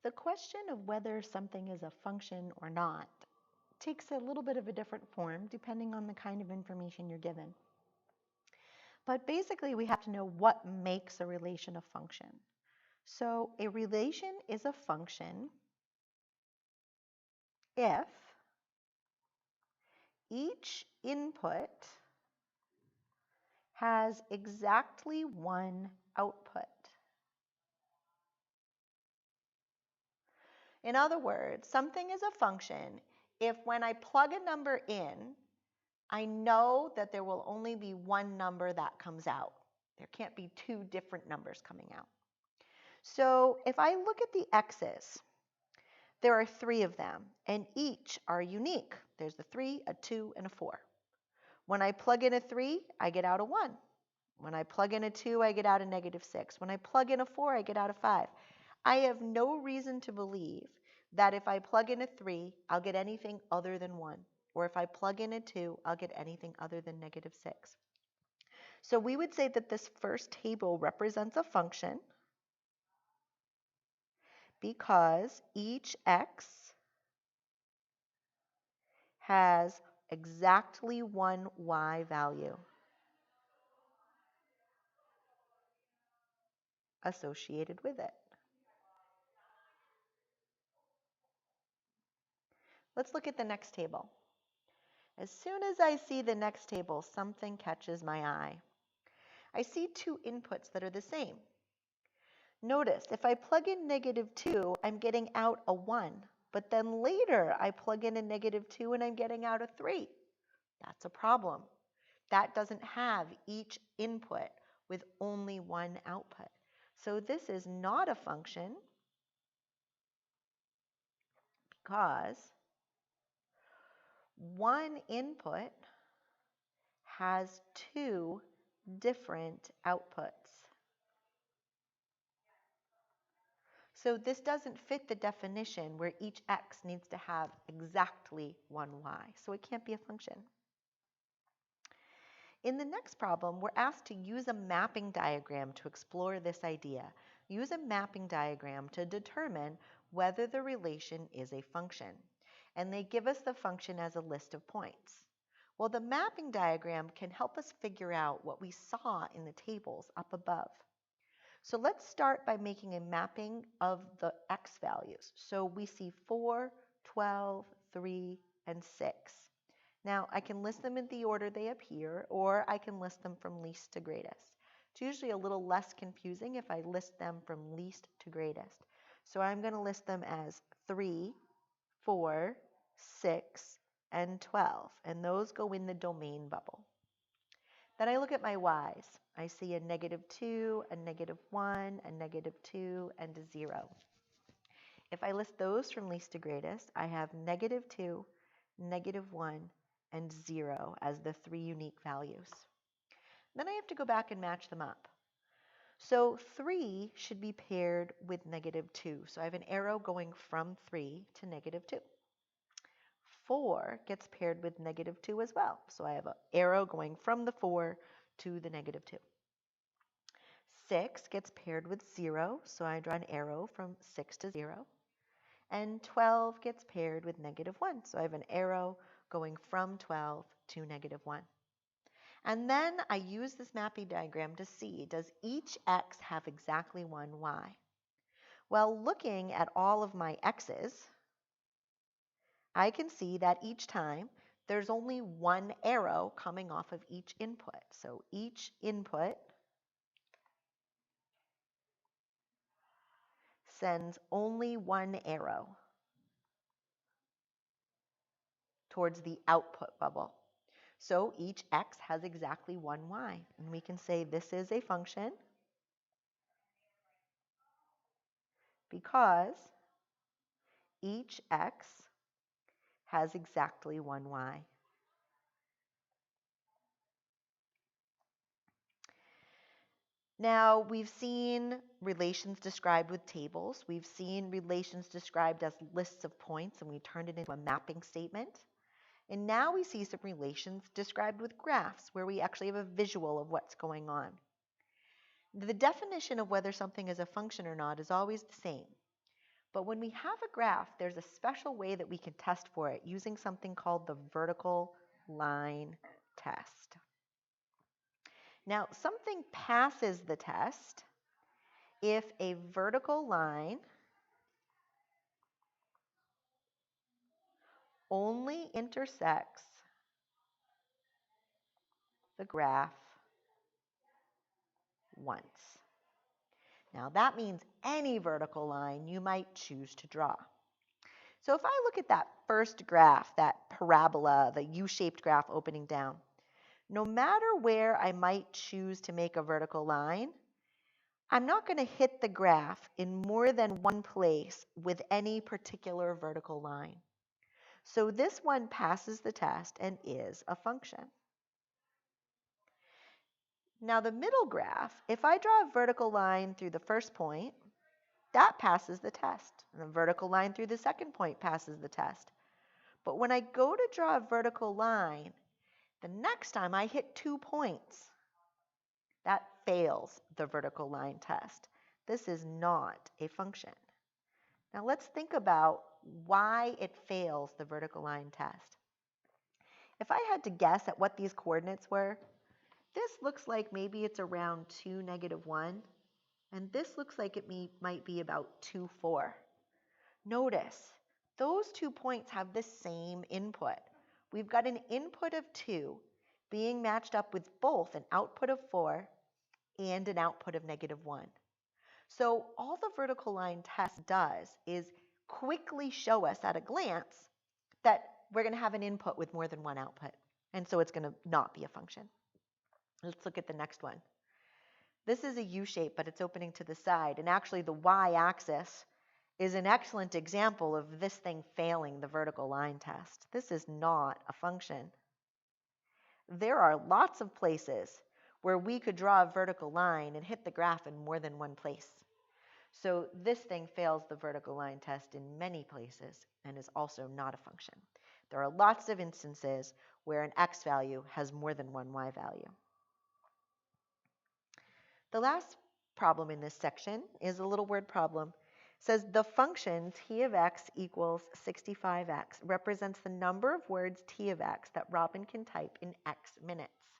The question of whether something is a function or not takes a little bit of a different form depending on the kind of information you're given. But basically, we have to know what makes a relation a function. So a relation is a function if each input has exactly one output. In other words, something is a function if when I plug a number in, I know that there will only be one number that comes out. There can't be two different numbers coming out. So if I look at the x's, there are 3 of them, and each are unique. There's a 3, a 2, and a 4. When I plug in a 3, I get out a 1. When I plug in a 2, I get out a -6. When I plug in a 4, I get out a 5. I have no reason to believe that if I plug in a 3, I'll get anything other than 1. Or if I plug in a 2, I'll get anything other than -6. So we would say that this first table represents a function because each x has exactly one y value associated with it. Let's look at the next table. As soon as I see the next table, something catches my eye. I see 2 inputs that are the same. Notice, if I plug in -2, I'm getting out a 1. But then later, I plug in a -2 and I'm getting out a 3. That's a problem. That doesn't have each input with only one output. So this is not a function because one input has 2 different outputs. So this doesn't fit the definition where each x needs to have exactly one y. So it can't be a function. In the next problem, we're asked to use a mapping diagram to explore this idea. Use a mapping diagram to determine whether the relation is a function. And they give us the function as a list of points. Well, the mapping diagram can help us figure out what we saw in the tables up above. So let's start by making a mapping of the x values. So we see 4, 12, 3, and 6. Now, I can list them in the order they appear, or I can list them from least to greatest. It's usually a little less confusing if I list them from least to greatest. So I'm going to list them as 3, 4, 6, and 12, and those go in the domain bubble. Then I look at my y's. I see a -2, a -1, a -2, and a 0. If I list those from least to greatest, I have -2, -1, and 0 as the 3 unique values. Then I have to go back and match them up. So 3 should be paired with -2. So I have an arrow going from 3 to -2. 4 gets paired with -2 as well. So I have an arrow going from the 4 to the -2. 6 gets paired with 0. So I draw an arrow from 6 to 0. And 12 gets paired with -1. So I have an arrow going from 12 to -1. And then I use this mapping diagram to see, does each x have exactly one y? Well, looking at all of my x's, I can see that each time there's only one arrow coming off of each input. So each input sends only one arrow towards the output bubble. So each x has exactly one y. And we can say this is a function because each x has exactly one y. Now, we've seen relations described with tables. We've seen relations described as lists of points, and we turned it into a mapping statement. And now we see some relations described with graphs, where we actually have a visual of what's going on. The definition of whether something is a function or not is always the same. But when we have a graph, there's a special way that we can test for it using something called the vertical line test. Now, something passes the test if a vertical line only intersects the graph once. Now, that means any vertical line you might choose to draw. So if I look at that first graph, that parabola, the U-shaped graph opening down, no matter where I might choose to make a vertical line, I'm not going to hit the graph in more than one place with any particular vertical line. So this one passes the test and is a function. Now the middle graph, if I draw a vertical line through the first point, that passes the test. And a vertical line through the second point passes the test. But when I go to draw a vertical line, the next time I hit 2 points, that fails the vertical line test. This is not a function. Now let's think about why it fails the vertical line test. If I had to guess at what these coordinates were, this looks like maybe it's around 2, -1, and this looks like it might be about 2, 4. Notice, those 2 points have the same input. We've got an input of 2 being matched up with both an output of 4 and an output of -1. So all the vertical line test does is quickly show us at a glance that we're going to have an input with more than one output. And so it's going to not be a function. Let's look at the next one. This is a U shape, but it's opening to the side. And actually the y-axis is an excellent example of this thing failing the vertical line test. This is not a function. There are lots of places where we could draw a vertical line and hit the graph in more than one place. So this thing fails the vertical line test in many places and is also not a function. There are lots of instances where an x value has more than one y value. The last problem in this section is a little word problem. It says the function t of x equals 65x represents the number of words t of x that Robin can type in x minutes.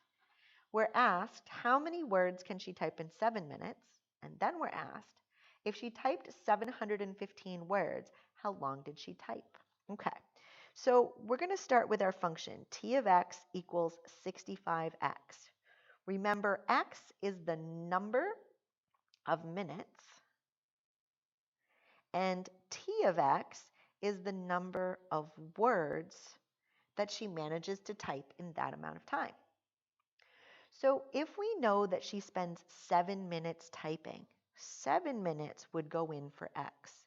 We're asked how many words can she type in 7 minutes, and then we're asked if she typed 715 words, how long did she type? Okay, so we're going to start with our function t of x equals 65x. Remember, x is the number of minutes, and t of x is the number of words that she manages to type in that amount of time. So if we know that she spends 7 minutes typing, 7 minutes would go in for x.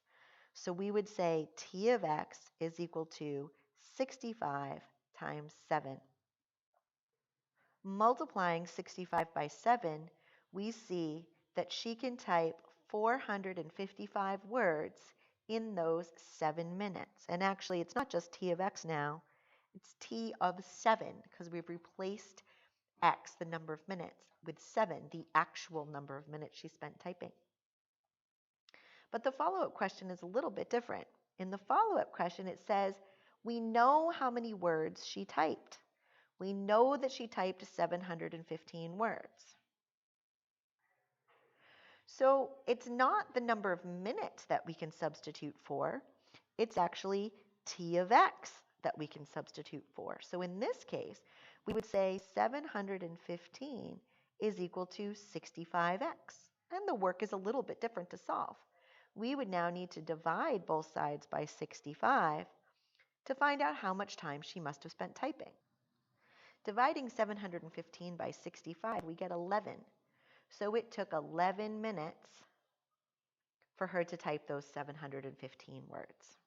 So we would say t of x is equal to 65 times 7. Multiplying 65 by 7, we see that she can type 455 words in those 7 minutes. And actually, it's not just t of x now, it's t of 7, because we've replaced x, the number of minutes, with 7, the actual number of minutes she spent typing. But the follow-up question is a little bit different. In the follow-up question, it says, we know how many words she typed. We know that she typed 715 words. So it's not the number of minutes that we can substitute for. It's actually t of x that we can substitute for. So in this case, we would say 715 is equal to 65x. And the work is a little bit different to solve. We would now need to divide both sides by 65 to find out how much time she must have spent typing. Dividing 715 by 65, we get 11. So it took 11 minutes for her to type those 715 words.